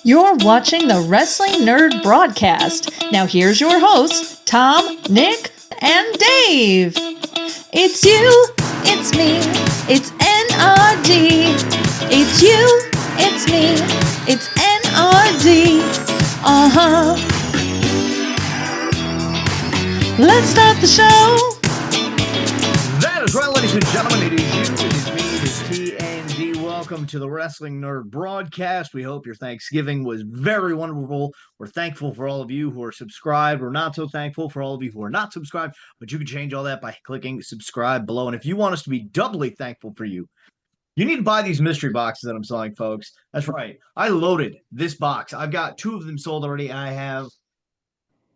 You're watching the Wrestling Nerd Broadcast. Now here's your hosts, Tom, Nick, and Dave. It's you, it's me, it's N.R.D. It's you, it's me, it's N.R.D. Uh-huh. Let's start the show. That is right, ladies and gentlemen. It is you, it is me, it is T&D. Welcome to the Wrestling Nerd Broadcast. We hope your Thanksgiving was very wonderful. We're thankful for all of you who are subscribed. We're not so thankful for all of you who are not subscribed, but you can change all that by clicking subscribe below. And if you want us to be doubly thankful for you, you need to buy these mystery boxes that I'm selling, folks. That's right. I loaded this box. I've got 2 of them sold already, and I have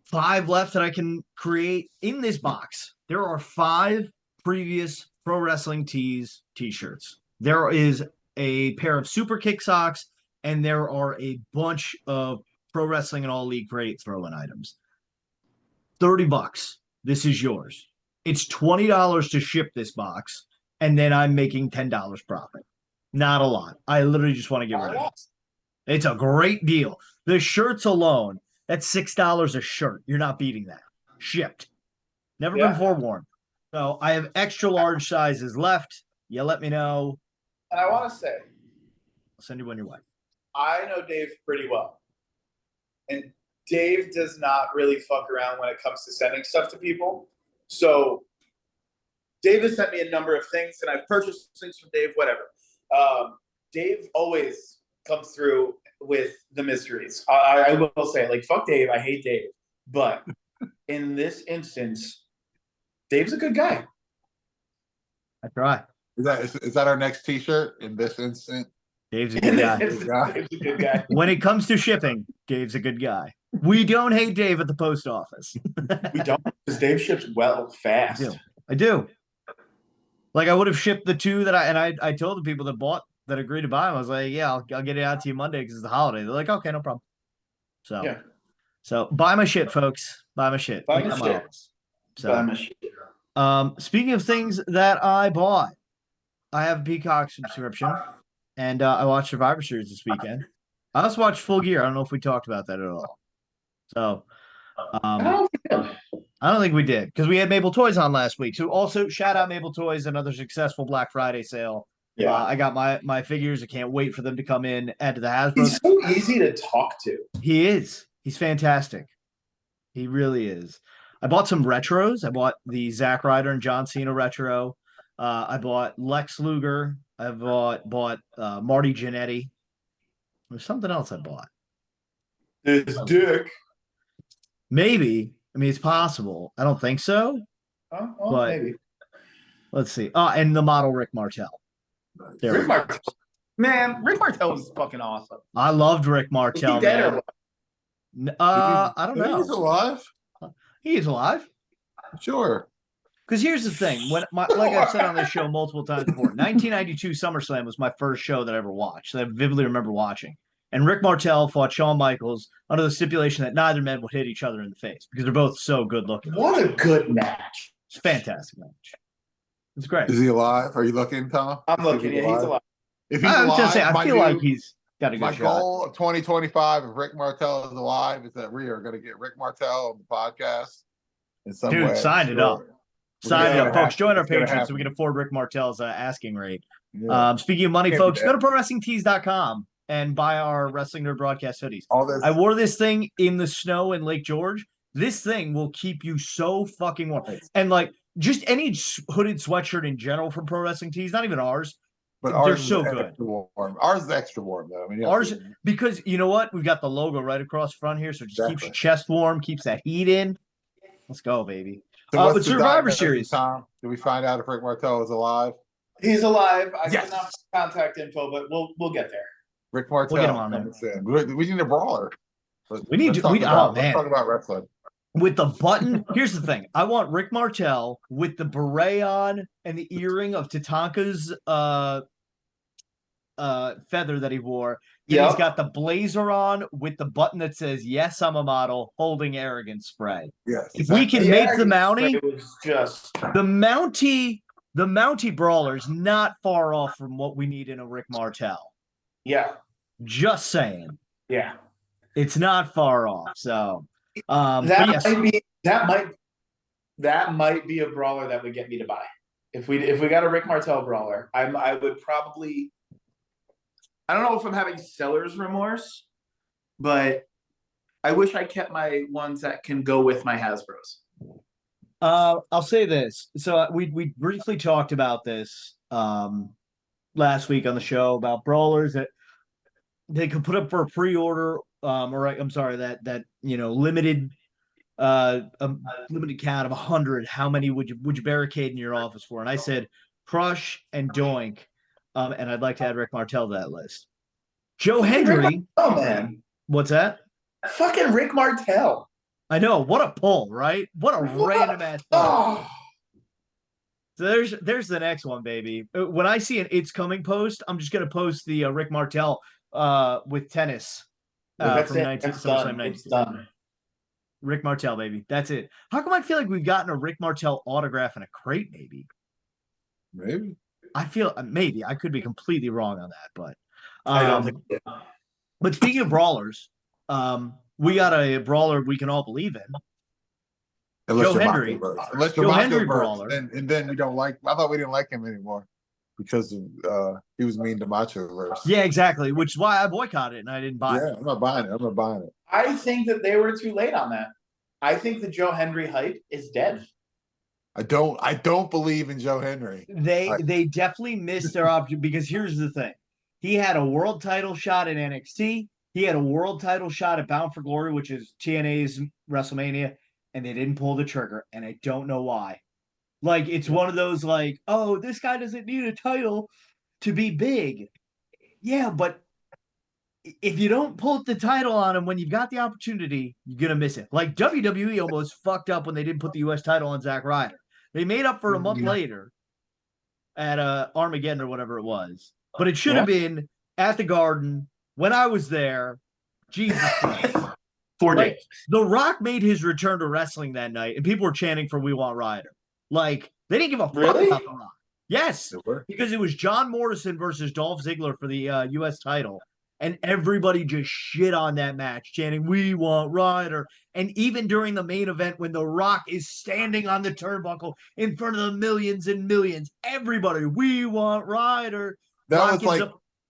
5 left that I can create in this box. There are 5 previous Pro Wrestling Tees t-shirts. There is a pair of Super Kick socks, and there are a bunch of Pro Wrestling and All Elite Great throw-in items. $30. This is yours. It's $20 to ship this box, and then I'm making $10 profit. Not a lot. I literally just want to get rid of it. It's a great deal. The shirts alone, that's $6 a shirt. You're not beating that. Shipped. Never been forewarned. So I have extra large sizes left. You let me know. And I want to say, I'll send you one your way. I know Dave pretty well. And Dave does not really fuck around when it comes to sending stuff to people. So Dave has sent me a number of things, and I've purchased things from Dave, whatever. Dave always comes through with the mysteries. I will say, like, fuck Dave. I hate Dave. But in this instance, Dave's a good guy. I try. Is that our next T-shirt in this instant? Dave's a good guy. Dave's a good guy. When it comes to shipping, Dave's a good guy. We don't hate Dave at the post office. We don't, because Dave ships well fast. I do. Like, I would have shipped the 2 that I told the people that agreed to buy them. I was like, yeah, I'll get it out to you Monday because it's the holiday. They're like, okay, no problem. So, yeah. So buy my shit, folks. Buy my shit. Buy my shit. So, Buy my shit. Speaking of things that I bought, I have a Peacock subscription, and I watched Survivor Series this weekend. I also watched Full Gear. I don't know if we talked about that at all. So, I don't think we did, because we had Maple Toys on last week. So also, shout out Maple Toys, another successful Black Friday sale. Yeah, I got my figures. I can't wait for them to come in, add to the Hasbro. He's so easy to talk to. He is. He's fantastic. He really is. I bought some retros. I bought the Zack Ryder and John Cena retro. I bought Lex Luger. I bought Marty Jannetty. There's something else I bought. This dick. Maybe. I mean, it's possible. I don't think so. Oh, well, but maybe. Let's see. And the model Rick Martel. Rick Martel. Man, Rick Martel was fucking awesome. I loved Rick Martel. Is he dead or what? I don't know. He's alive. He is alive. Sure. Because here's the thing. Like I've said on this show multiple times before, 1992 SummerSlam was my first show that I ever watched. That I vividly remember watching. And Rick Martel fought Shawn Michaels under the stipulation that neither men would hit each other in the face because they're both so good looking. What a good match. It's a fantastic match. It's great. Is he alive? Are you looking, Tom? I'm looking. Yeah, he's alive. If he's I was alive, just saying, I feel like he's got a good my shot. goal of 2025, if Rick Martel is alive, is that we are going to get Rick Martel on the podcast in some way. Dude, sign it up. Sign it up, folks. Join our Patreon so we can afford Rick Martel's asking rate. Yeah. Speaking of money, folks, go to ProWrestlingTees.com and buy our Wrestling Nerd Broadcast hoodies. I wore this thing in the snow in Lake George. This thing will keep you so fucking warm. And like just any hooded sweatshirt in general from Pro Wrestling Tees, not even ours. But they're so good. Ours is extra warm though. I mean, ours, because you know what? We've got the logo right across the front here, so it just keeps your chest warm, keeps that heat in. Let's go, baby. So but Survivor Series. Tom, did we find out if Rick Martel is alive? He's alive. I don't have contact info, but we'll get there. Rick Martel. We'll get him on there. We need a brawler. Let's talk about wrestling. With the button, here's the thing. I want Rick Martel with the beret on and the earring of Tatanka's feather that he wore. Then he's got the blazer on with the button that says, "Yes, I'm a model," holding arrogance spray. Yes. If we can make the Mountie, the Mountie brawler is not far off from what we need in a Rick Martel. Yeah. Just saying. Yeah. It's not far off. So That yes. might be a brawler that would get me to buy. If we got a Rick Martel brawler, I would probably, I don't know if I'm having seller's remorse, but I wish I kept my ones that can go with my Hasbros. I'll say this. So we briefly talked about this last week on the show about brawlers that they could put up for a pre-order, or I'm sorry, that limited a limited count of 100. How many would you barricade in your office for? And I said Crush and Doink, and I'd like to add Rick Martel to that list. Joe Hendry. Oh man, what's that? Fucking Rick Martel. I know, what a pull, right? What a random ass pull. Oh. So there's the next one, baby. When I see an "It's Coming" post, I'm just gonna post the Rick Martel with tennis from 19 SummerSlam 19. It's done. Rick Martel, baby. That's it. How come I feel like we've gotten a Rick Martel autograph in a crate, maybe? Maybe. I feel maybe. I could be completely wrong on that, but I don't think. But speaking of brawlers, we got a brawler we can all believe in. Unless Joe Hendry. Unless Joe Hendry brawler. And then we don't like. I thought we didn't like him anymore because he was mean to Macho Verse. Yeah, exactly. Which is why I boycotted it and I didn't buy it. Yeah, I'm not buying it. I think that they were too late on that. I think the Joe Hendry hype is dead. I don't believe in Joe Hendry. They definitely missed their option because here's the thing. He had a world title shot in NXT. He had a world title shot at Bound for Glory, which is TNA's WrestleMania, and they didn't pull the trigger, and I don't know why. Like, it's one of those, like, oh, this guy doesn't need a title to be big. Yeah, but if you don't pull the title on him when you've got the opportunity, you're going to miss it. Like, WWE almost fucked up when they didn't put the U.S. title on Zack Ryder. They made up for a month later at Armageddon or whatever it was. But it should have been at the Garden when I was there. Jesus Christ. 4 days. The Rock made his return to wrestling that night, and people were chanting for "We Want Ryder." Like, they didn't give a fuck about The Rock. Yes, because it was John Morrison versus Dolph Ziggler for the U.S. title, and everybody just shit on that match, chanting "We Want Ryder." And even during the main event, when The Rock is standing on the turnbuckle in front of the millions and millions, everybody, "We Want Ryder."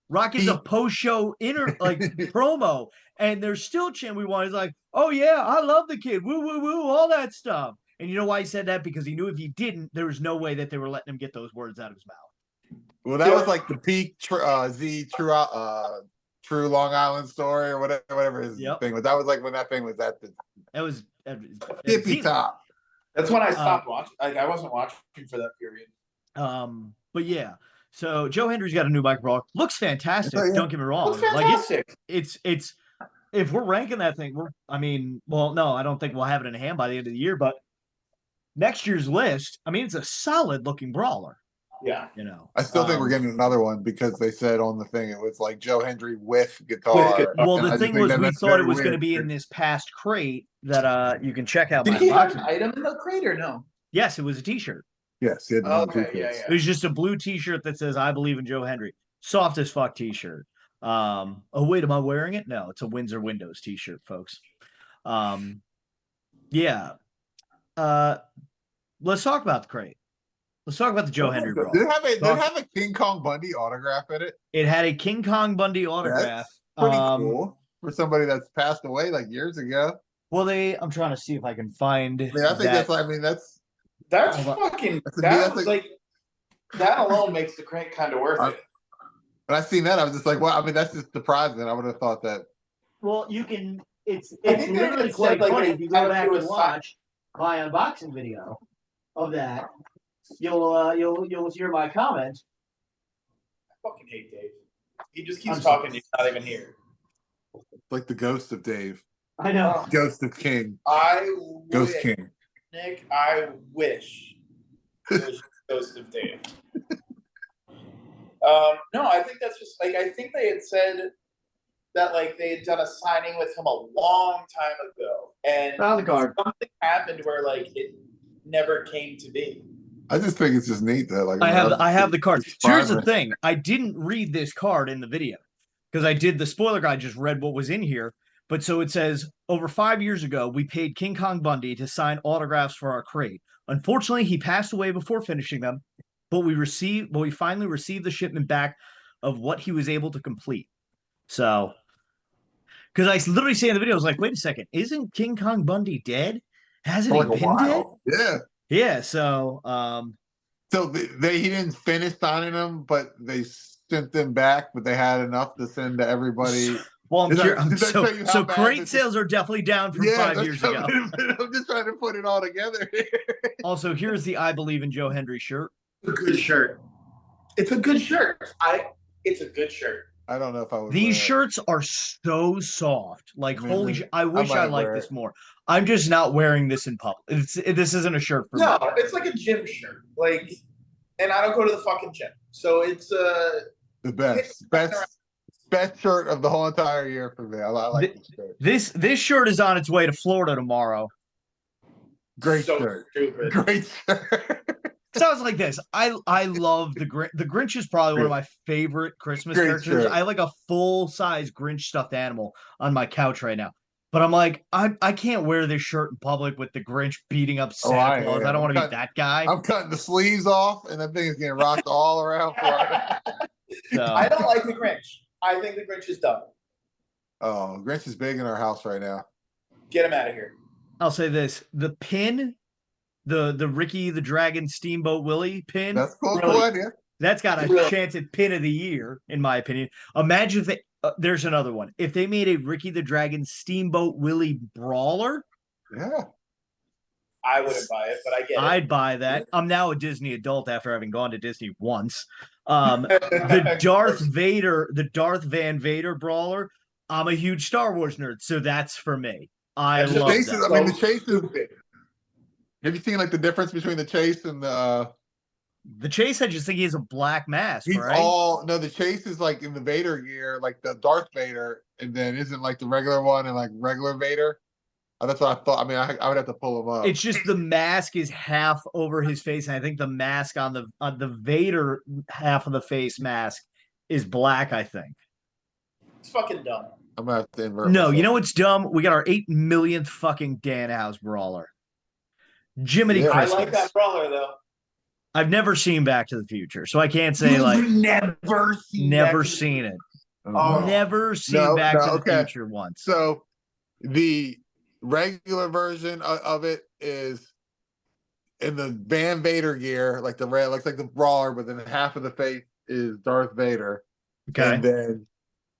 Rock is a post-show promo, and they're still chanting "We Want." He's like, "Oh yeah, I love the kid, woo woo woo," all that stuff. And you know why he said that? Because he knew if he didn't, there was no way that they were letting him get those words out of his mouth. Well, that was like the peak True Long Island Story or whatever his thing was. That was like when that thing was at the. That was tippy top. That's when I stopped watching. Like, I wasn't watching for that period. But yeah. So Joe Hendry's got a new bike brawl. Looks fantastic. Don't get me wrong. Looks fantastic. Like it's if we're ranking that thing, no, I don't think we'll have it in hand by the end of the year. But next year's list, it's a solid looking brawler. Yeah, I still think we're getting another one because they said on the thing it was like Joe Hendry with guitar. Well, the thing was, we thought it was going to be in this past crate that you can check out. Did he have an item in the crate or no? Yes, it was a T-shirt. Yes, yeah. It was just a blue T-shirt that says "I believe in Joe Hendry." Soft as fuck T-shirt. Oh wait, am I wearing it? No, it's a Windsor Windows T-shirt, folks. Yeah. Let's talk about the crate. Let's talk about the Joe Hendry brawl. Did it have a King Kong Bundy autograph in it? It had a King Kong Bundy autograph. That's pretty cool for somebody that's passed away like years ago. Well, I'm trying to see if I can find. I think that's. That's fucking. That alone makes the crate kind of worth it. When I seen that, I was just like, "Well, that's just surprising." I would have thought that. Well, you can. It's literally quite funny if you go back and watch my unboxing video of that. You'll hear my comments. I fucking hate Dave. He just keeps talking. He's not even here. Like the ghost of Dave. I know. Ghost of King. Ghost King. Nick, I wish it was Ghost of Dave. No, I think that's just I think they had said that they had done a signing with him a long time ago, and on the card something happened where it never came to be. I just think it's just neat that I have the card. Here's the thing: I didn't read this card in the video because I did the spoiler guide, just read what was in here. But so it says, over 5 years ago, we paid King Kong Bundy to sign autographs for our crate. Unfortunately, he passed away before finishing them, but we finally received the shipment back of what he was able to complete. So, because I literally say in the video, I was like, wait a second, isn't King Kong Bundy dead? Hasn't For he like a been dead? while. Yeah. Yeah, so So he didn't finish signing them, but they sent them back, but they had enough to send to everybody. well, Does that so show you how so bad crate this is? sales are definitely down from Yeah, 5 years ago. I'm just trying to put it all together. Also, here's the I Believe in Joe Hendry shirt. It's a good shirt. It's a good shirt. It's a good shirt. I don't know if I would. These wear shirts are so soft. Like, I mean, holy I wish I might liked wear this it. more. I'm just not wearing this in public. This isn't a shirt for me. No, it's like a gym shirt. Like, and I don't go to the fucking gym, so it's The best shirt of the whole entire year for me. I like this shirt. This shirt is on its way to Florida tomorrow. Great so shirt. stupid. Great shirt. Sounds like this. I love the Grinch. The Grinch is probably one of my favorite Christmas Great characters. shirt. I have like a full size Grinch stuffed animal on my couch right now. But I'm like, I can't wear this shirt in public with the Grinch beating up Santa Claus. I don't want to be that guy. I'm cutting the sleeves off, and that thing is getting rocked all around Florida. So, I don't like the Grinch. I think the Grinch is dumb. Oh, Grinch is big in our house right now. Get him out of here. I'll say this: the pin, the Ricky the Dragon Steamboat Willie pin. That's cool. Really? Cool idea. That's got a Really? chance at pin of the year, in my opinion. Imagine if they, there's another one. If they made a Ricky the Dragon Steamboat Willie brawler, Yeah. I wouldn't buy it, but I get it. I'd buy that. I'm now a Disney adult after having gone to Disney once. The Darth Van Vader brawler. I'm a huge Star Wars nerd, so that's for me. I That's love Chase is, that. I mean, the chase is. Have you seen like the difference between the chase and the? The chase, I just think he has a black mask, He's right? the chase is like in the Vader gear, like the Darth Vader, and then isn't like the regular one and like regular Vader. That's what I thought. I mean, I would have to pull him up. It's just the mask is half over his face, and I think the mask on the Vader half of the face mask is black. I think. It's fucking dumb. I'm gonna have to invert. No, myself. you know what's dumb? We got our 8 millionth fucking Dan House brawler, Jiminy Yeah. Christmas. I like that brawler though. I've never seen Back to the Future, so I can't say like never seen it. Oh. Never seen Back to the Future once. So the regular version of it is in the Van Vader gear, like the red, looks like the brawler, but then half of the face is Darth Vader. Okay. And then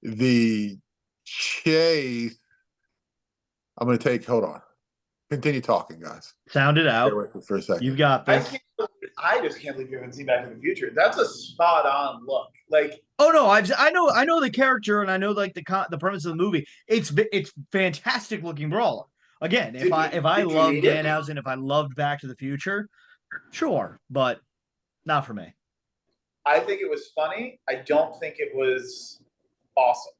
the chase, I'm going to take, hold on. Continue talking, guys. Sound it out. Stay with me for a second. You've got this. I just can't believe you haven't seen Back to the Future. That's a spot on look. Like, Oh no, I know the character and I know like the premise of the movie. It's fantastic looking brawler. Again, if I loved Danhausen, if I loved Back to the Future, sure, but not for me. I think it was funny. I don't think it was awesome.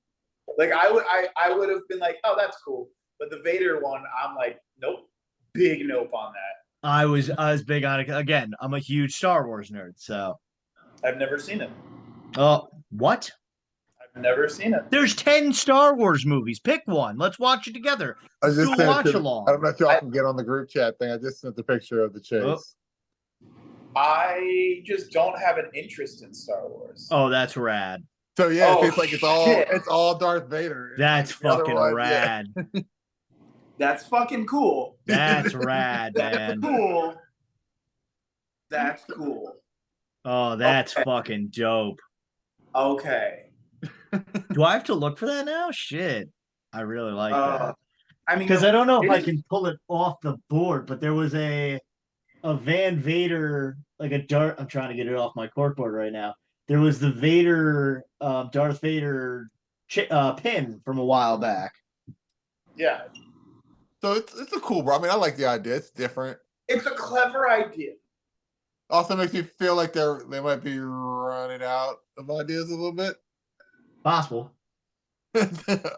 Like I would have been like, oh, that's cool. But the Vader one, I'm like, nope, big nope on that. I was big on it. Again, I'm a huge Star Wars nerd, so I've never seen it. Oh, what? I've never seen it. There's 10 Star Wars movies. Pick one. Let's watch it together. I just Do a sent watch it to, along. I don't know if y'all can get on the group chat thing. I just sent the picture of the chase. Oh. I just don't have an interest in Star Wars. Oh, that's rad. So yeah, Oh, it's like it's all Darth Vader. That's like fucking rad. Yeah. That's fucking cool. That's rad, man. That's cool. That's cool. Oh, that's Okay. fucking dope. Okay. Do I have to look for that now? Shit. I really like that. I mean, Because I don't know if I can pull it off the board, but there was a Van Vader, like a dart. I'm trying to get it off my corkboard right now. There was the Vader, Darth Vader pin from a while back. Yeah, So it's a cool, bro. I mean, I like the idea. It's different. it's a clever idea. Also makes me feel like they might be running out of ideas a little bit. Possible. I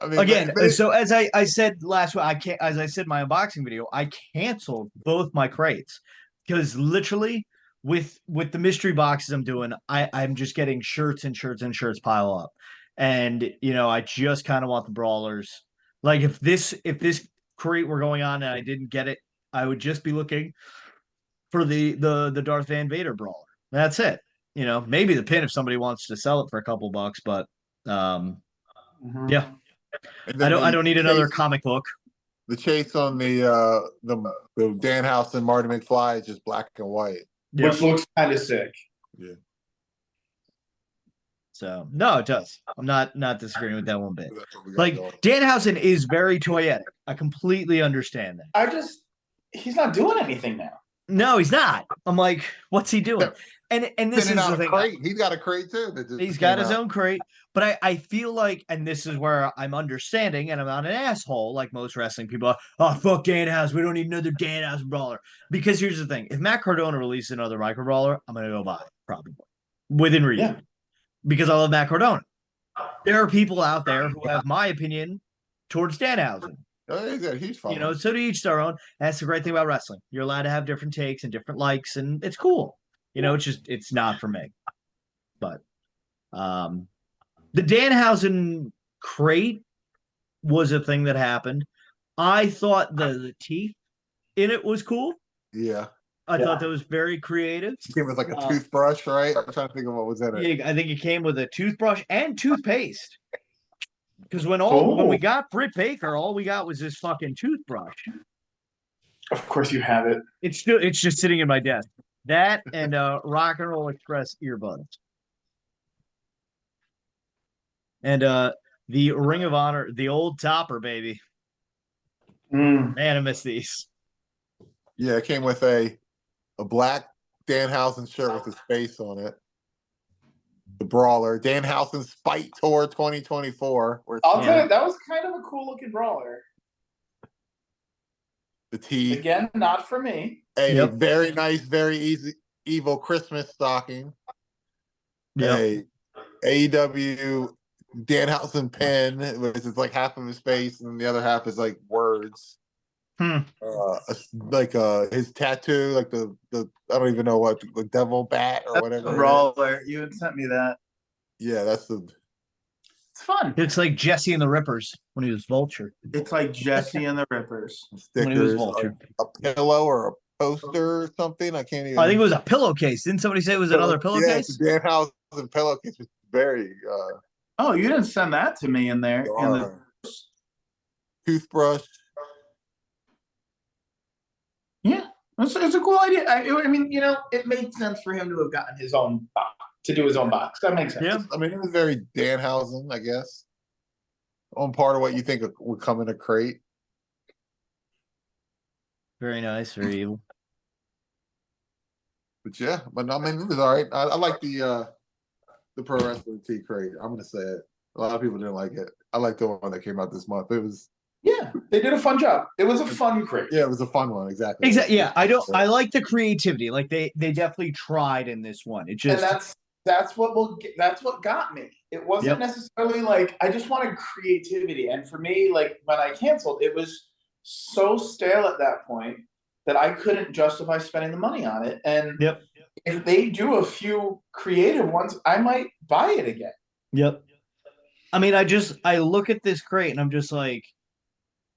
mean, Again, but so as I said last week, as I said in my unboxing video, I canceled both my crates because literally with the mystery boxes I'm doing, I'm just getting shirts and shirts and shirts pile up. And I just kind of want the brawlers. Like if this crate were going on and I didn't get it, I would just be looking for the Darth Van Vader brawler. That's it. Maybe the pin if somebody wants to sell it for a couple bucks, but yeah. And I then don't need another chase, comic book. the chase on the Danhausen Marty McFly is just black and white. Yeah. Which looks kind of sick. Yeah. So no, it does. I'm not disagreeing with that one bit. That's what we got Like going. Danhausen is very toyetic. I completely understand that. He's not doing anything now. No, he's not. I'm like, what's he doing? And this is Sending out the a thing. crate. He's got a crate too. That just He's came got his out. own crate, but I feel like, and this is where I'm understanding, and I'm not an asshole like most wrestling people are. Oh, fuck Danhausen. We don't need another Danhausen brawler. Because here's the thing: if Matt Cardona releases another micro brawler, I'm gonna go buy it probably within reason. Yeah. Because I love Matt Cardona. There are people out there who have my opinion towards Danhausen. Oh, he's fine. So to each their own. That's the great thing about wrestling. You're allowed to have different takes and different likes, and it's cool. It's not for me. But the Danhausen crate was a thing that happened. I thought the teeth in it was cool. Yeah. I thought that was very creative. It came with like a toothbrush, right? I'm trying to think of what was in it. Yeah, I think it came with a toothbrush and toothpaste. Because when we got Britt Baker, all we got was this fucking toothbrush. Of course you have it. It's just sitting in my desk. That and Rock and Roll Express earbuds. And the Ring of Honor, the old topper, baby. Man, I miss these. Yeah, it came with a black Danhausen shirt with his face on it. The brawler, Danhausen Spite Tour 2024. I'll tell you, that was kind of a cool looking brawler. The tee. Again, not for me. A very nice, very evil Christmas stocking. A AEW Danhausen pen, which is like half of his face, and the other half is like words. Like his tattoo, like the I don't even know what, the devil bat or whatever. Brawler, you had sent me that. Yeah, it's fun. It's like Jesse and the Rippers when he was Vulture. It's like Jesse and the Rippers. When he was Stickers, Vulture. a pillow or a poster or something. I can't even. I think it was a pillowcase. Didn't somebody say it was another pillowcase? Yeah, Danhausen pillowcase was very. Oh, you didn't send that to me in there. Toothbrush. Yeah, it's a cool idea. I mean, it made sense for him to have gotten his own box, to do his own box. That makes sense. Yeah. I mean, it was very Danhausen, I guess. On part of what you think would come in a crate. Very nice, very evil. But yeah, but I mean, it was all right. I like the Pro Wrestling T crate. I'm gonna say it. A lot of people didn't like it. I like the one that came out this month. It was. Yeah, they did a fun job. It was a fun crate. Yeah, it was a fun one. Exactly. Exactly. Yeah, I like the creativity. Like they definitely tried in this one. It just and that's what got me. It wasn't necessarily like I just wanted creativity. And for me, like when I canceled, it was so stale at that point that I couldn't justify spending the money on it. And if they do a few creative ones, I might buy it again. Yep. I mean, I look at this crate and I'm just like,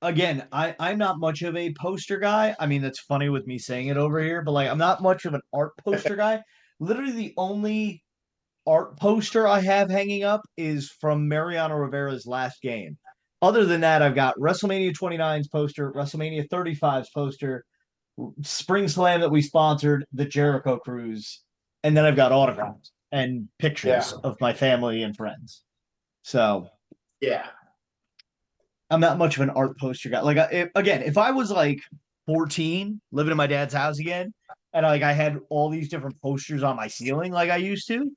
again, I'm not much of a poster guy. I mean, that's funny with me saying it over here, but like I'm not much of an art poster guy. Literally the only art poster I have hanging up is from Mariano Rivera's last game. Other than that, I've got WrestleMania 29's poster, WrestleMania 35's poster, Spring Slam that we sponsored, the Jericho Cruise, and then I've got autographs and pictures of my family and friends. So, yeah. I'm not much of an art poster guy. Like, if I was like 14, living in my dad's house again, and like I had all these different posters on my ceiling like I used to,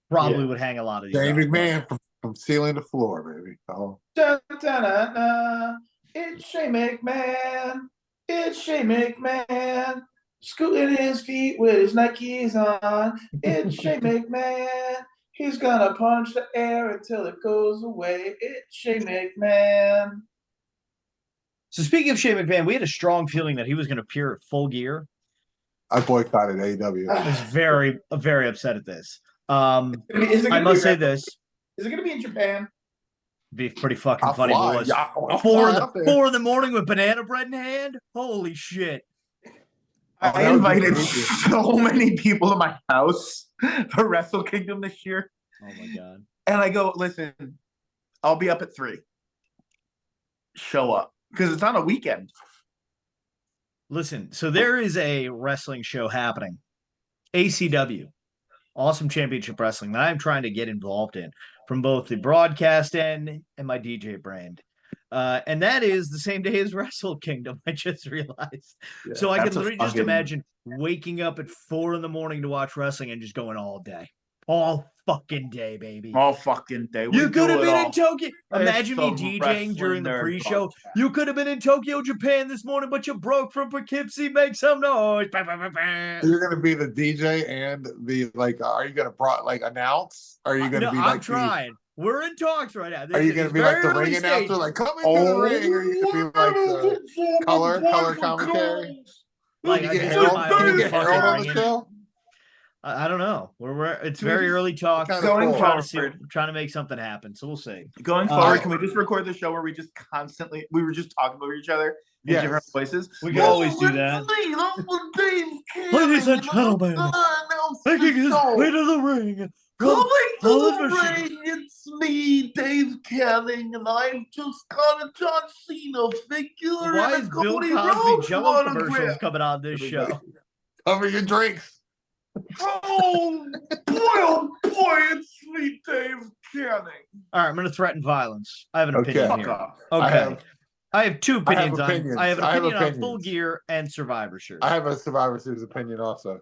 probably would hang a lot of these. Shane McMahon from ceiling to floor, baby. Oh. Da, da, da, da. It's Shane McMahon. It's Shane McMahon. Scooting his feet with his Nikes on. It's Shane McMahon. He's gonna punch the air until it goes away. It's Shane McMahon. So speaking of Shane McMahon, we had a strong feeling that he was going to appear at Full Gear. I boycotted AEW. I was very, very upset at this. I must say this. Is it going to be in Japan? Be pretty fucking I'll funny if it fly. was. Yeah, I'll fly up there. 4 in the morning with banana bread in hand. Holy shit! that I would be invited crazy. so many people to my house for Wrestle Kingdom this year. Oh my god! And I go, listen, I'll be up at 3. Show up. Because it's on a weekend. Listen, so there is a wrestling show happening, ACW, Awesome Championship Wrestling, that I'm trying to get involved in from both the broadcast end and my DJ brand. And that is the same day as Wrestle Kingdom, I just realized. Yeah, so I can that's a literally just fucking- imagine waking up at 4 in the morning to watch wrestling and just going all day. All fucking day, baby. All fucking day. You could have been in Tokyo. Tokyo. Imagine me It's the DJing during the Wrestling Nerd pre-show. Broadcast. You could have been in Tokyo, Japan this morning, but you broke from Poughkeepsie. Make some noise. Bah, bah, bah, bah. You're gonna be the DJ and the are you gonna announce? Are you gonna No, be I'm like trying. We're in talks right now. Are you gonna be like the ring stage. announcer, like come into the ring? Or are you gonna be like the color commentary? Like Can I you get just Harold? my Can you own get fucking Harold on the ringing. show? I don't know. It's Can we very just- early talks. Kinda Going cool. Trying to see, forward. trying to make something happen. So we'll see. Going forward, can we just record the show where we just constantly we were just talking over each other in Yes. different voices? We can always do that. Ladies and gentlemen, making his way to the ring. Coming to Holland, the Michigan. ring, it's me, Dave Canning, and I've just got a John Cena figure Why and is a Bill Cody Cosby Rhodes Jello autograph. commercials coming on this show? Cover your drinks. Oh boy, it's me, Dave Canning. All right, I'm going to threaten violence. I have an Okay. opinion Fuck here. off. Okay. I have two I have opinions on. opinions. I have an I have opinion on Full opinions. Gear and Survivor Series. I have a Survivor Series opinion also.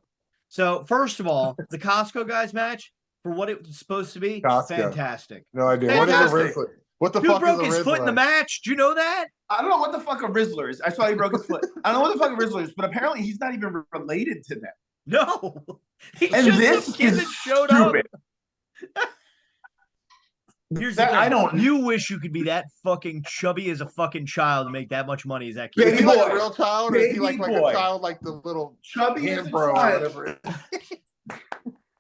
So first of all, the Costco guys match for what it was supposed to be, Costco. fantastic. No idea. What is a Fantastic. Rizzler? What the Dude fuck broke is a his Rizzler? foot in the match. Do you know that? I don't know what the fuck a Rizzler is. I saw he broke his foot. I don't know what the fuck a Rizzler is, but apparently he's not even related to them. No. He's And just this some kid is that showed stupid. up. Here's That- the thing. I don't- You wish you could be that fucking chubby as a fucking child and make that much money as that kid. Is Baby he like boy. a real child, or is he Baby like boy. a child, like the little Chubby as a hand bro or child. whatever?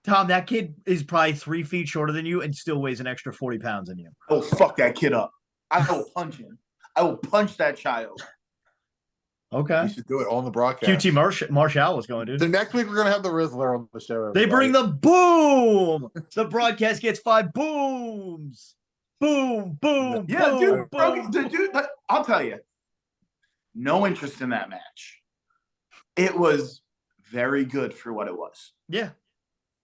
Tom, that kid is probably 3 feet shorter than you and still weighs an extra 40 pounds than you. I will fuck that kid up. I will punch him. I will punch that child. Okay. We should do it on the broadcast. QT Marshall was going, So dude. next week we're gonna have the Rizzler on the show. They bring everybody. the boom. The broadcast gets 5 booms. Boom, boom, Yeah, boom, dude, boom. dude, I'll tell you. No interest in that match. It was very good for what it was. Yeah.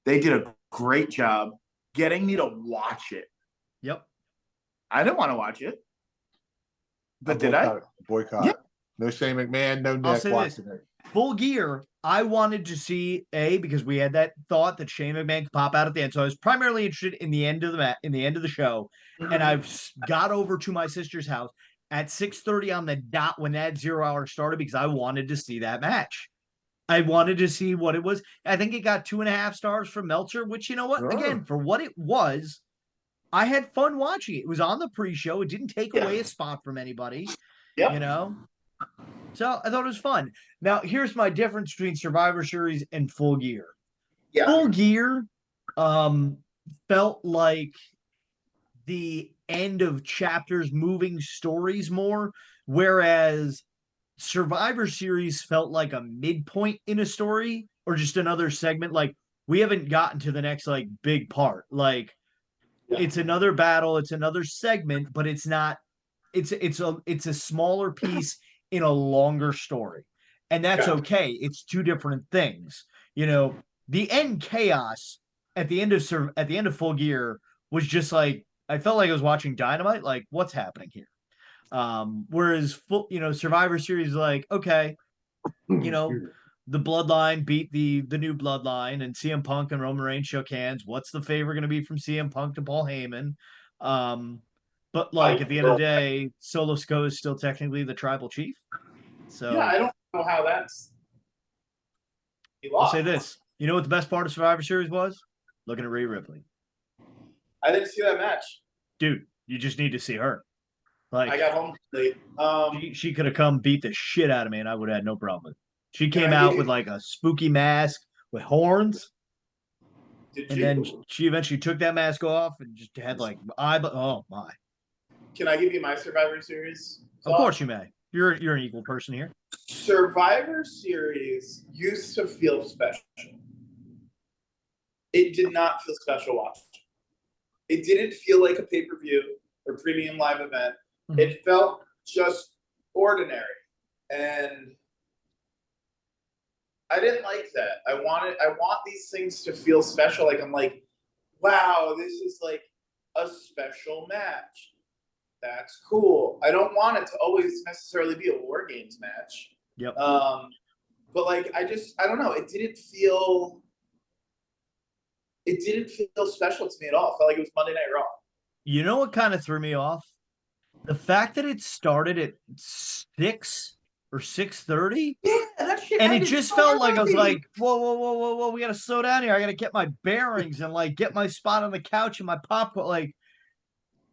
They did a great job getting me to watch it. Yep. I didn't want to watch it. But did I? Boycott. Yeah. No Shane McMahon, no I'll Nick say watching this. it. Full Gear, I wanted to see because we had that thought that Shane McMahon could pop out at the end. So I was primarily interested in the end of the show. And I've got over to my sister's house at 6:30 on the dot when that 0 hour started because I wanted to see that match. I wanted to see what it was. I think it got 2.5 stars from Meltzer, which, you know what? Sure. Again, for what it was, I had fun watching it. It was on the pre-show. It didn't take away a spot from anybody. Yep. You know? So I thought it was fun. Now, here's my difference between Survivor Series and Full Gear. Yeah. Full Gear felt like the end of chapters moving stories more, whereas Survivor Series felt like a midpoint in a story or just another segment. Like we haven't gotten to the next like big part. Like it's another battle, it's another segment, but it's not. It's a smaller piece in a longer story, and that's okay. It's two different things. You know, the end chaos at the end of Full Gear was just like I felt like I was watching Dynamite. Like what's happening here? Whereas Survivor Series is like, okay, the Bloodline beat the new Bloodline, and CM Punk and Roman Reigns shook hands. What's the favor going to be from CM Punk to Paul Heyman? But like at the end of the day, Solo Sikoa is still technically the tribal chief. So Yeah, I don't know how that's. I'll say this: you know what the best part of Survivor Series was? Looking at Rhea Ripley. I didn't see that match. Dude, you just need to see her. Like I got home late. she could have come beat the shit out of me, and I would have had no problem with it. She came I out did- with like a spooky mask with horns. Did And you? then she eventually took that mask off and just had like oh my. Can I give you my Survivor Series? Of course you may. You're an equal person here. Survivor Series used to feel special. It did not feel special watching. It didn't feel like a pay-per-view or premium live event. Mhm. It felt just ordinary. And I didn't like that. I want these things to feel special. Like I'm like, wow, this is like a special match. That's cool. I don't want it to always necessarily be a War Games match. Yep. But like I don't know. It didn't feel special to me at all. It felt like it was Monday Night Raw. You know what kind of threw me off? The fact that it started at 6 or 6:30. Yeah, that shit. And it just felt like I was like, whoa, we gotta slow down here. I gotta get my bearings and like get my spot on the couch and my popcorn. Like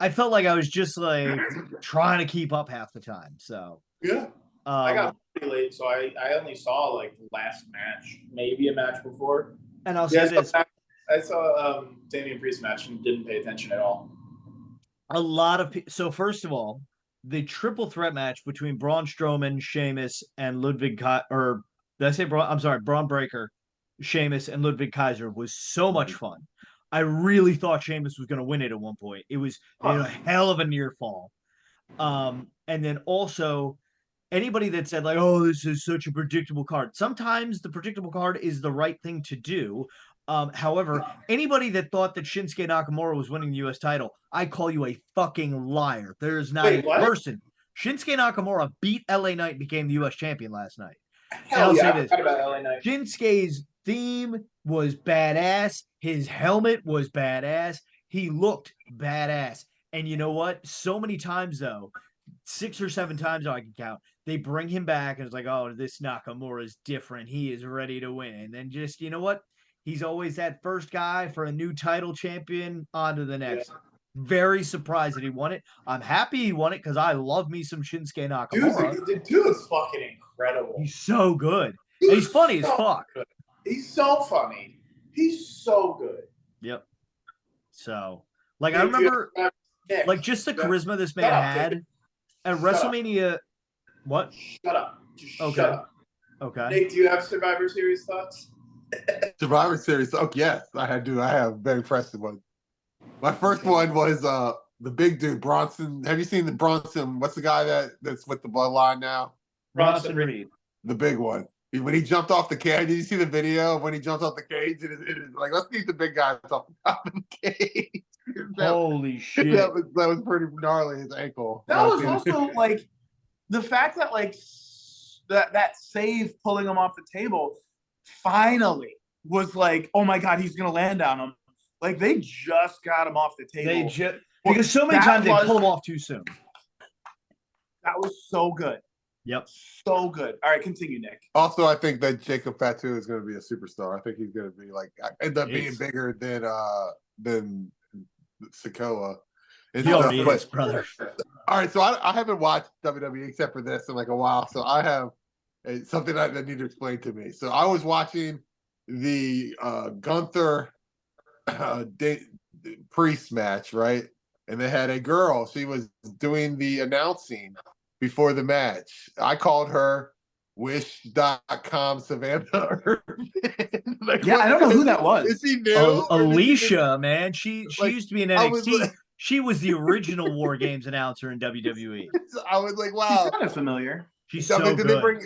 I felt like I was just like trying to keep up half the time. So yeah. I got pretty late, so I only saw like the last match, maybe a match before. And I'll say this. I saw Damian Priest match and didn't pay attention at all. A lot of people. So first of all, the triple threat match between Braun Strowman, Sheamus, and Ludwig or did I say Braun? I'm sorry, Braun Breaker, Sheamus, and Ludwig Kaiser was so much fun. I really thought Sheamus was going to win it at one point. It was a hell of a near fall. And then also anybody that said like, oh, this is such a predictable card. Sometimes the predictable card is the right thing to do. However, anybody that thought that Shinsuke Nakamura was winning the U.S. title, I call you a fucking liar. There's not a person. Shinsuke Nakamura beat LA Knight and became the U.S. champion last night. Hell yeah, I forgot about LA Knight. Shinsuke's theme was badass. His helmet was badass. He looked badass. And you know what? So many times, though, 6 or 7 times I can count, they bring him back and it's like, oh, this Nakamura is different. He is ready to win. And then just, you know what? He's always that first guy for a new title champion. On to the next. Yeah. Very surprised that he won it. I'm happy he won it because I love me some Shinsuke Nakamura. Dude is fucking incredible. He's so good. He's funny as fuck. Good. He's so funny. He's so good. Yep. So, like, I remember, like, just the charisma this man had at WrestleMania. What? Shut up. Just okay. Shut up. Okay. Nick, do you have Survivor Series thoughts? Survivor Series. Oh yes, I have very impressive ones. My first one was the big dude Bronson. Have you seen the Bronson? What's the guy that's with the bloodline now? Bronson Reed. The big one. When he jumped off the cage, did you see the video of when he jumped off the cage? It is like, let's keep the big guy off the top of the cage. Holy shit. That was pretty gnarly, his ankle. That was also like the fact that like that save pulling him off the table finally was like, oh my God, he's gonna land on him. Like they just got him off the table. Because so many times they pull him off too soon. That was so good. Yep. So good. All right, continue, Nick. Also, I think that Jacob Fatu is going to be a superstar. I think he's going to be like end up being bigger than Sikoa. He already is, brother. All right, so I haven't watched WWE except for this in like a while. So I have something that need to explain to me. So I was watching the Gunther Priest match, right? And they had a girl. She was doing the announcing before the match. I called her Wish.com Savannah Irvin. Like, yeah, I don't know who that was. Is he new? Alicia, man. She used to be in NXT. She was the original War Games announcer in WWE. I was like, wow. She's kind of familiar. She's so good.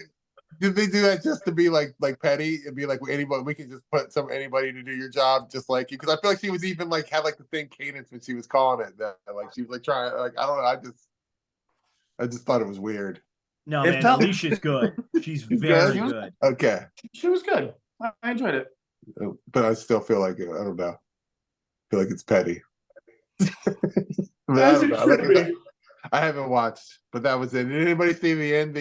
Did they do that just to be like petty and be like anybody? We can just put anybody to do your job just like you, because I feel like she was even like had like the same cadence when she was calling it. That like she was like trying like I don't know. I just thought it was weird. No, man, Alicia's good. She's very good. Okay, she was good. I enjoyed it, but I still feel like I don't know. I feel like it's petty. I haven't watched, but that was it. Did anybody see the end?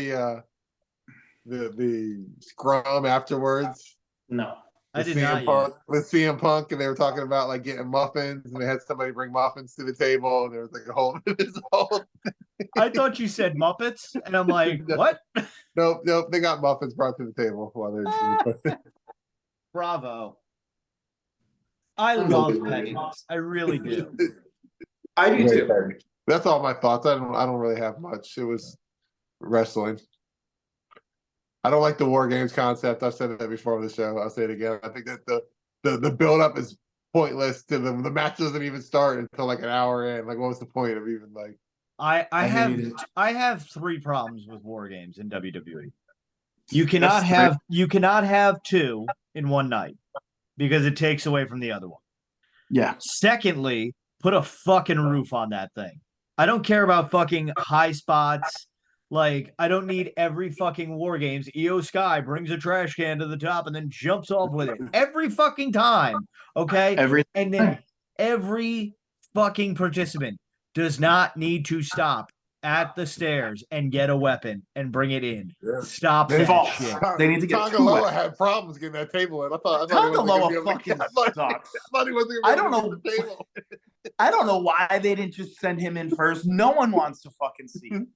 The scrum afterwards? No, I did not. With CM Punk, and they were talking about like getting muffins, and they had somebody bring muffins to the table, and there was like a whole. I thought you said Muppets, and I'm like, what? Nope. They got muffins brought to the table while they're. Bravo. I love pettiness. I really do. I do too. That's all my thoughts. I don't really have much. It was wrestling. I don't like the War Games concept. I've said that before on the show. I'll say it again. I think that the build up is pointless. To the match doesn't even start until like an hour in. Like, what was the point of even like? I have 3 problems with War Games in WWE. You cannot have 2 in one night because it takes away from the other one. Yeah. Secondly, put a fucking roof on that thing. I don't care about fucking high spots. Like, I don't need every fucking War Games. Io Sky brings a trash can to the top and then jumps off with it every fucking time. Okay? And then every fucking participant does not need to stop at the stairs and get a weapon and bring it in. Yeah. Stop that shit. They need to get Tongaloa had problems getting that table in. I thought Tongaloa fucking sucks. I thought he wasn't gonna be able to get the table. I don't know why they didn't just send him in first. No one wants to fucking see him.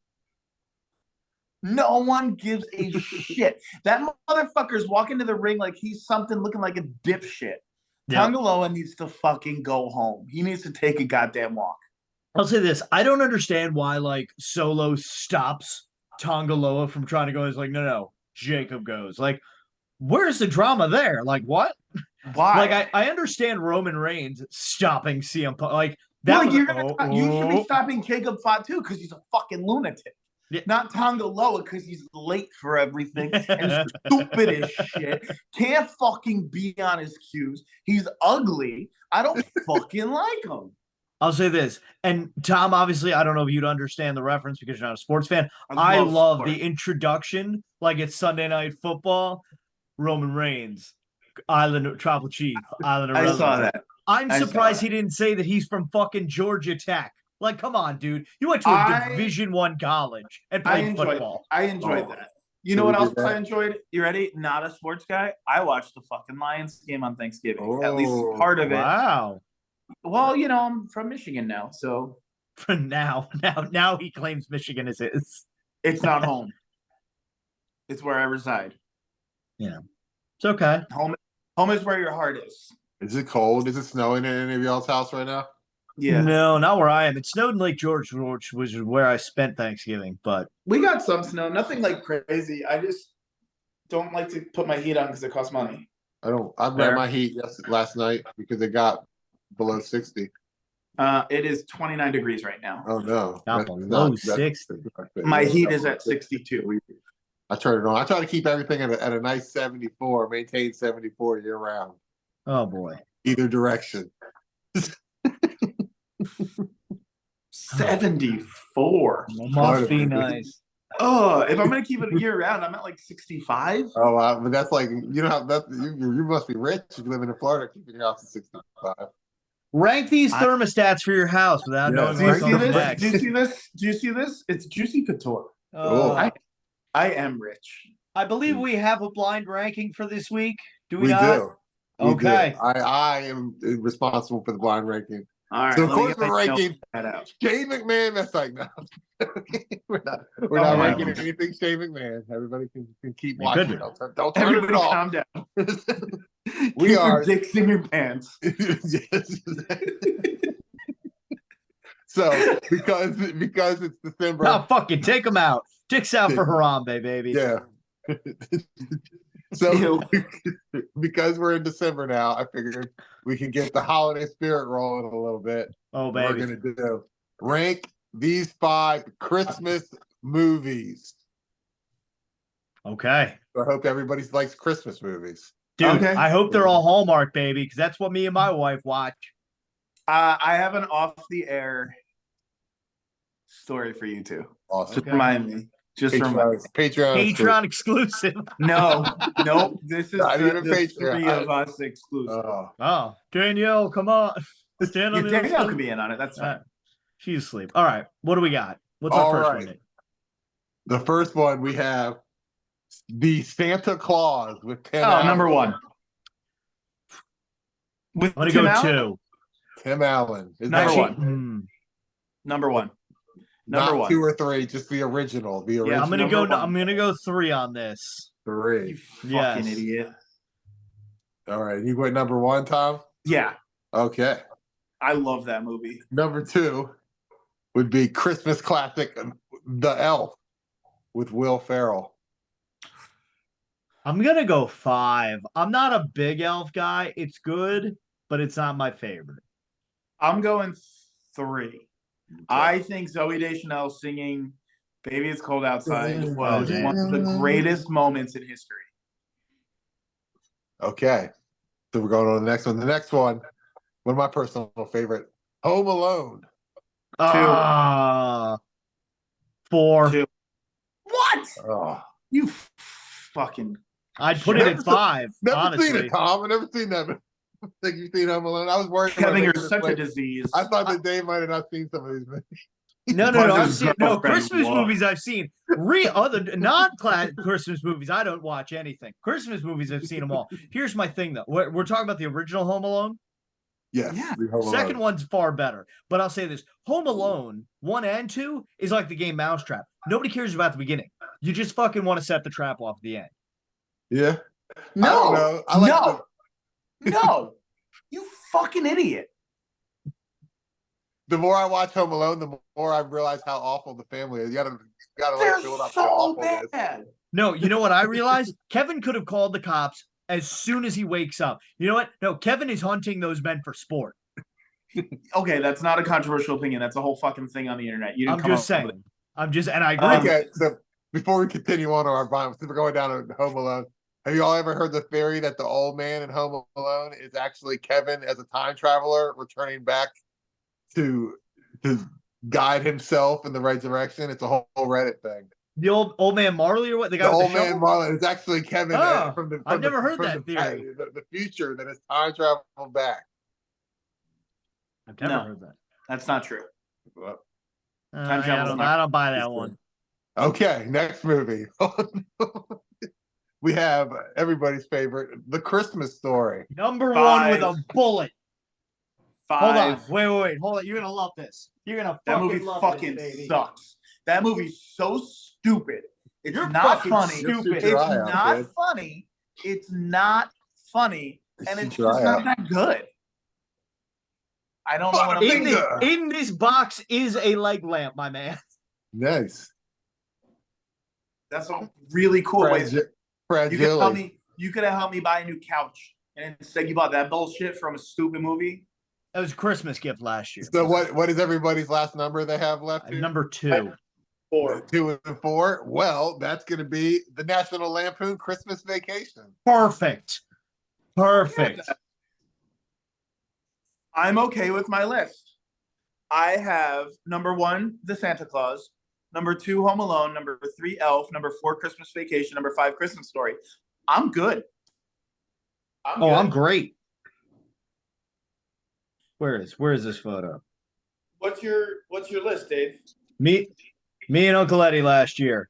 No one gives a shit. That motherfucker's walking to the ring like he's something looking like a dipshit. Yep. Tongaloa needs to fucking go home. He needs to take a goddamn walk. I'll say this. I don't understand why, like, Solo stops Tongaloa from trying to go. He's like, no, Jacob goes. Like, where's the drama there? Like, what? Why? Like, I understand Roman Reigns stopping CM Punk. Like, that was, you should be stopping Jacob Fott too because he's a fucking lunatic. Yeah. Not Tongaloa because he's late for everything and stupid as shit. Can't fucking be on his cues. He's ugly. I don't fucking like him. I'll say this, and Tom, obviously, I don't know if you'd understand the reference because you're not a sports fan. I love the introduction, like it's Sunday Night Football. Roman Reigns, Island Tribal Chief, Island of I saw that. I'm surprised he didn't say that he's from fucking Georgia Tech. Like, come on, dude. You went to a Division I college and played football. I enjoyed that. You know what else I enjoyed? You ready? Not a sports guy. I watched the fucking Lions game on Thanksgiving. At least part of it. Wow. Well, you know, I'm from Michigan now, so for now he claims Michigan is his. It's not home. It's where I reside. Yeah. It's okay. Home is where your heart is. Is it cold? Is it snowing in any of y'all's house right now? Yeah. No, not where I am. It snowed in Lake George, which was where I spent Thanksgiving, but we got some snow. Nothing like crazy. I just don't like to put my heat on because it costs money. I ran my heat last night because it got below 60. It is 29 degrees right now. Oh no. Not below 60. My heat is at 62. I turn it on. I try to keep everything at a nice 74, maintain 74 year round. Oh boy. Either direction. 74. Must be nice. Oh, if I'm gonna keep it year round, I'm at like 65. Oh, but that's like you know how that you must be rich if you live in Florida keeping your house at 65. Rank these thermostats for your house without knowing what's on next. Do you see this? Do you see this? It's Juicy Couture. I am rich. I believe we have a blind ranking for this week. Do we We not? do. Okay. I am responsible for the blind ranking. All right. So of course we're ranking Shane McMahon. That's like no. we're not ranking anything Shane McMahon. Everybody can keep watching. Don't turn it off. Calm down. We are dicks in your pants. So because it's December. Oh, fucking take them out. Dicks out for Harambe, baby. Yeah. So because we're in December now, I figured we can get the holiday spirit rolling a little bit. Oh, baby. We're gonna do rank these 5 Christmas movies. Okay. I hope everybody likes Christmas movies. Dude, I hope they're all Hallmark, baby, because that's what me and my wife watch. I have an off-the-air story for you two. Awesome. Just remind me. Patreon exclusive. No, this is not even the Patreon. 3 of us exclusive. Oh, Danielle, come on. Stand on Danielle can be in on it. That's fine. She's asleep. All right. What do we got? What's our first one? The first one we have the Santa Claus with Tim Allen. Allen. Number 1. I'm going to go 2. Tim Allen. Number 1. Number 1. Number 1. 2 or 3, just the original. Yeah, I'm gonna go 3 on this. 3. You fucking idiot. All right. You went number 1, Tom? Yeah. Okay. I love that movie. Number 2 would be Christmas classic, The Elf, with Will Ferrell. I'm gonna go 5. I'm not a big Elf guy. It's good, but it's not my favorite. I'm going 3. I think Zoe Deschanel singing "Baby It's Cold Outside" was one of the greatest moments in history. Okay. So we're going on to the next one. The next one of my personal favorite, Home Alone. 4. 2. What? Oh. You fucking. I'd put it at 5. Never honestly. seen it, Tom. I've never seen that. I think you've seen Home Alone. I was worried. Kevin, you're such a disease. I thought that Dave might have not seen some of these movies. No. I've seen Christmas Whoa. movies. I've seen other non-class Christmas movies. I don't watch anything. Christmas movies, I've seen them all. Here's my thing, though. We're talking about the original Home Alone. Yes. Yeah. Second one's far better. But I'll say this: Home Alone 1 and 2 is like the game Mousetrap. Nobody cares about the beginning. You just fucking want to set the trap off at the end. Yeah. No. I don't know. I like No. You fucking idiot. The more I watch Home Alone, the more I realize how awful the family is. You gotta They're like build up so how awful it is. bad. No, you know what I realized? Kevin could have called the cops as soon as he wakes up. You know what? No, Kevin is hunting those men for sport. Okay, that's not a controversial opinion. That's a whole fucking thing on the internet. You didn't I'm come just up with saying. And I agree. Okay, so before we continue on to our since we're going down to Home Alone, have you all ever heard the theory that the old man in Home Alone is actually Kevin as a time traveler returning back to guide himself in the right direction? It's a whole Reddit thing. The old man Marley or what? The guy The with old the man shovel? Marlon is actually Kevin I've never heard that theory. The future that is time travel back. I've never heard that. That's not true. I don't buy that one. Okay, next movie. We have everybody's favorite, The Christmas Story. Number 5. 1 with a bullet. 5. Hold on. Wait. Hold on. You're gonna love this. You're gonna That fucking movie love fucking this, baby. sucks. That movie's so stupid. It's You're not fucking funny. stupid. It's Your eye out, not kid. funny. It's not funny. And it's Shoot your just eye not that good. I don't know what I'm In, thinking. in this box is a leg lamp, my man. Nice. That's a really cool way. Fragile. You could have helped me buy a new couch, and instead you bought that bullshit from a stupid movie. That was a Christmas gift last year. So what is everybody's last number they have left here? Number 2. 4. 2 and 4. Well, that's going to be the National Lampoon Christmas Vacation. Perfect. I'm okay with my list. I have number 1, The Santa Claus. Number 2, Home Alone. Number 3, Elf. Number 4, Christmas Vacation. Number 5, Christmas Story. I'm good. I'm great. Where is this photo? What's your list, Dave? Me and Uncle Eddie last year.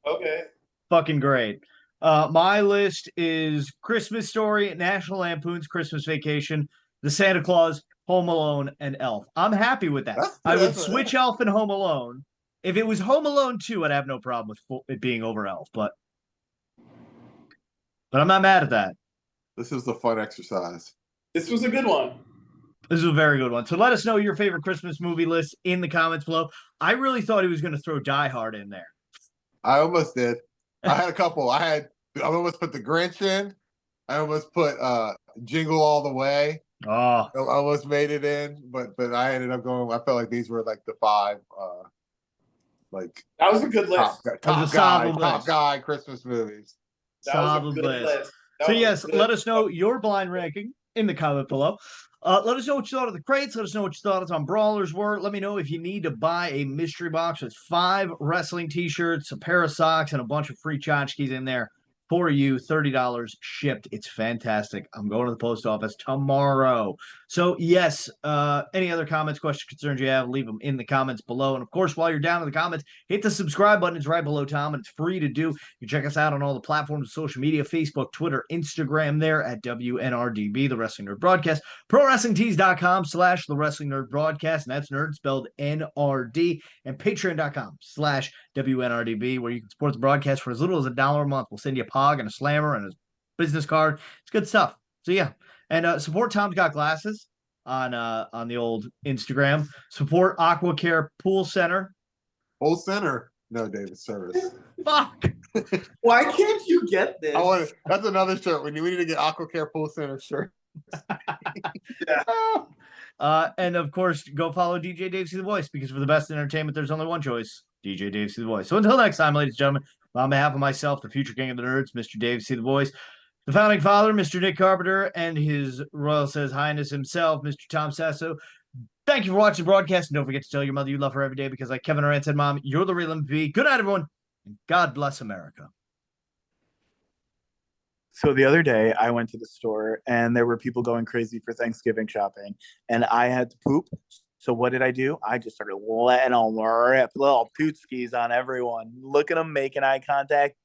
Okay. Fucking great. My list is Christmas Story, National Lampoon's Christmas Vacation, The Santa Claus, Home Alone, and Elf. I'm happy with that. I would switch Elf and Home Alone. If it was Home Alone 2, I'd have no problem with it being over Elf, but I'm not mad at that. This is a fun exercise. This was a good one. This is a very good one. So let us know your favorite Christmas movie list in the comments below. I really thought he was going to throw Die Hard in there. I almost did. I had a couple. I almost put The Grinch in. I almost put Jingle All the Way. Oh, I almost made it in, but I ended up going. I felt like these were like the 5. That was a good list. Top guy Christmas movies. That was a good list. So yes, let us know your blind ranking in the comment below. Let us know what you thought of the crates. Let us know what you thought on Brawlers were. Let me know if you need to buy a mystery box with 5 wrestling t-shirts, a pair of socks, and a bunch of free tchotchkes in there for you. $30 shipped. It's fantastic. I'm going to the post office tomorrow. So yes, any other comments, questions, concerns you have, leave them in the comments below. And of course, while you're down in the comments, hit the subscribe button. It's right below Tom, and it's free to do. You can check us out on all the platforms of social media, Facebook, Twitter, Instagram there at WNRDB, the Wrestling Nerd Broadcast, ProWrestlingTees.com/the Wrestling Nerd Broadcast, and that's nerd spelled N-R-D, and Patreon.com/WNRDB, where you can support the broadcast for as little as $1 a month. We'll send you a pog and a slammer and a business card. It's good stuff. So yeah, And support Tom's Got Glasses on the old Instagram. Support Aqua Care Pool Center. Whole center. No, David, service. Fuck. Why can't you get this? That's another shirt. We need to get AquaCare Pool Center shirt. And of course, go follow DJ Dave See the Voice, because for the best entertainment, there's only one choice: DJ Dave See the Voice. So until next time, ladies and gentlemen, on behalf of myself, the future king of the nerds, Mr. Dave See the Voice, the founding father, Mr. Nick Carpenter, and his Royal Says Highness himself, Mr. Tom Sasso, thank you for watching the broadcast. And don't forget to tell your mother you love her every day, because like Kevin Durant said, Mom, you're the real MVP. Good night, everyone, and God bless America. So the other day I went to the store and there were people going crazy for Thanksgiving shopping and I had to poop. So what did I do? I just started letting them rip little poot skis on everyone. Look at them making eye contact.